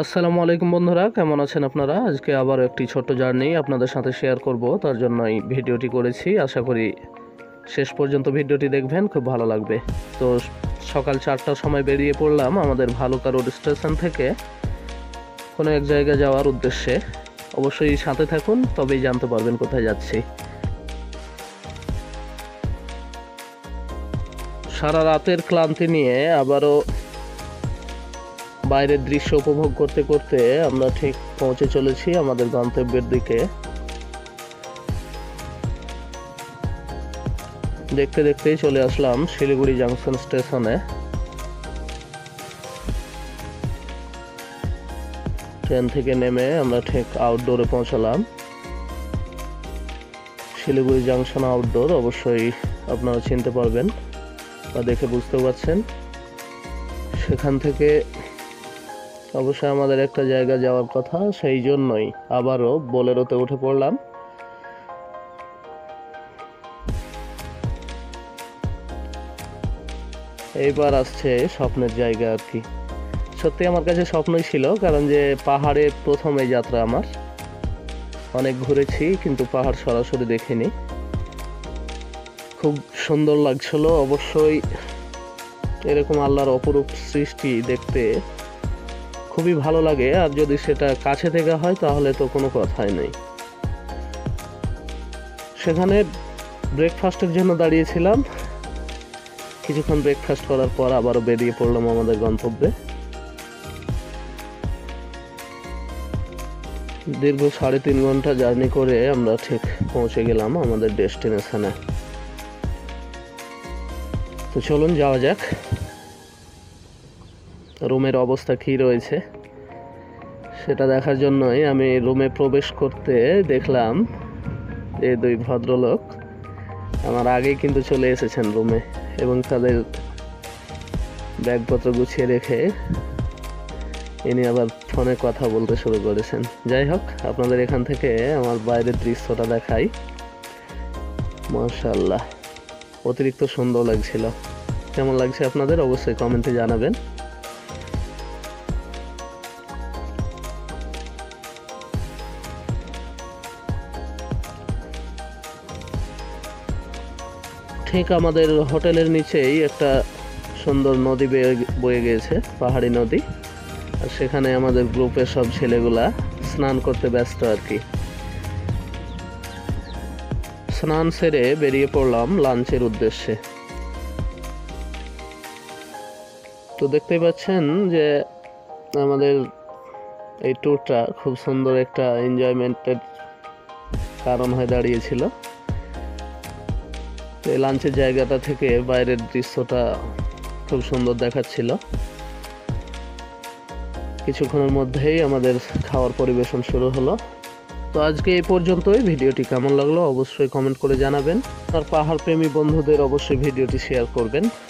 আসসালামু আলাইকুম বন্ধুরা, কেমন আছেন আপনারা? আজকে আবার একটি ছোট্ট জার্নি আপনাদের সাথে শেয়ার করব, তার জন্যই ভিডিওটি করেছি। আশা করি শেষ পর্যন্ত ভিডিওটি দেখবেন, খুব ভালো লাগবে। তো সকাল 4টার সময় বেরিয়ে পড়লাম আমাদের ভালুকা রোড স্টেশন থেকে কোনো এক জায়গায় যাওয়ার উদ্দেশ্যে। অবশ্যই সাথে থাকুন, তবেই জানতে পারবেন কোথায় যাচ্ছি। সারা রাতের ক্লান্তি নিয়ে আবারও বাইরের দৃশ্য উপভোগ করতে করতে আমরা ঠিক পৌঁছে চলেছি আমাদের গন্তব্যের দিকে। দেখতে দেখতেই চলে আসলাম শিলিগুড়ি জাংশন স্টেশনে। ট্রেন থেকে নেমে আমরা ঠিক আউটডোরে পৌঁছালাম। শিলিগুড়ি জাংশন আউটডোর অবশ্যই আপনারা চিনতে পারবেন বা দেখে বুঝতে পারছেন। সেখান থেকে অবশ্যই আমাদের একটা জায়গা যাওয়ার কথা, সেই জন্যই আবারও বোলেরোতে উঠে পড়লাম। এইবার আসছে স্বপ্নের জায়গা আর কি। সত্যি আমার কাছে স্বপ্নই ছিল, কারণ যে পাহাড়ে প্রথম এই যাত্রা আমার। অনেক ঘুরেছি কিন্তু পাহাড় সরাসরি দেখিনি। খুব সুন্দর লাগছিল। অবশ্যই এরকম আল্লাহর অপরূপ সৃষ্টি দেখতে খুবই ভালো লাগে, আর যদি সেটা কাছে থেকে হয় তাহলে তো কোনো কথাই নেই। সেখানে ব্রেকফাস্টের জন্য দাঁড়িয়েছিলাম। কিছুক্ষণ ব্রেকফাস্ট করার পর আবারও বেরিয়ে পড়লাম আমাদের গন্তব্যে। দীর্ঘ 3.5 ঘন্টা জার্নি করে আমরা ঠিক পৌঁছে গেলাম আমাদের ডেস্টিনেশনে। তো চলুন যাওয়া যাক। রুমের অবস্থা কী রয়েছে সেটা দেখার জন্যই আমি রুমে প্রবেশ করতে দেখলাম এই দুই ভদ্রলোক আমার আগেই কিন্তু চলে এসেছেন রুমে, এবং তাদের ব্যাগপত্র গুছিয়ে রেখে ইনি আবার ফোনে কথা বলতে শুরু করেছেন। যাই হোক, আপনাদের এখান থেকে আমার বাইরের দৃশ্যটা দেখাই। মাশাআল্লাহ, অতিরিক্ত সুন্দর লাগছিল। কেমন লাগছে আপনাদের অবশ্যই কমেন্টে জানাবেন। ঠিক আমাদের হোটেলের নিচেই একটা সুন্দর নদী বয়ে গিয়েছে, পাহাড়ি নদী। আর সেখানে আমাদের গ্রুপের সব ছেলেগুলা স্নান করতে ব্যস্ত আর কি। স্নান সেরে বেরিয়ে পড়লাম লাঞ্চের উদ্দেশ্যে। তো দেখতেই পাচ্ছেন যে আমাদের এই ট্যুরটা খুব সুন্দর একটা এনজয়মেন্টের কারণ হয়ে দাঁড়িয়েছিল। এই লাঞ্চের জায়গাটা থেকে বাইরের দৃশ্যটা খুব সুন্দর দেখাচ্ছিল। কিছুক্ষণের মধ্যেই আমাদের খাওয়ার পরিবেশন শুরু হলো। তো আজকে এই পর্যন্তই। ভিডিওটি কেমন লাগলো অবশ্যই কমেন্ট করে জানাবেন। আর পাহাড় প্রেমী বন্ধুদের অবশ্যই ভিডিওটি শেয়ার করবেন।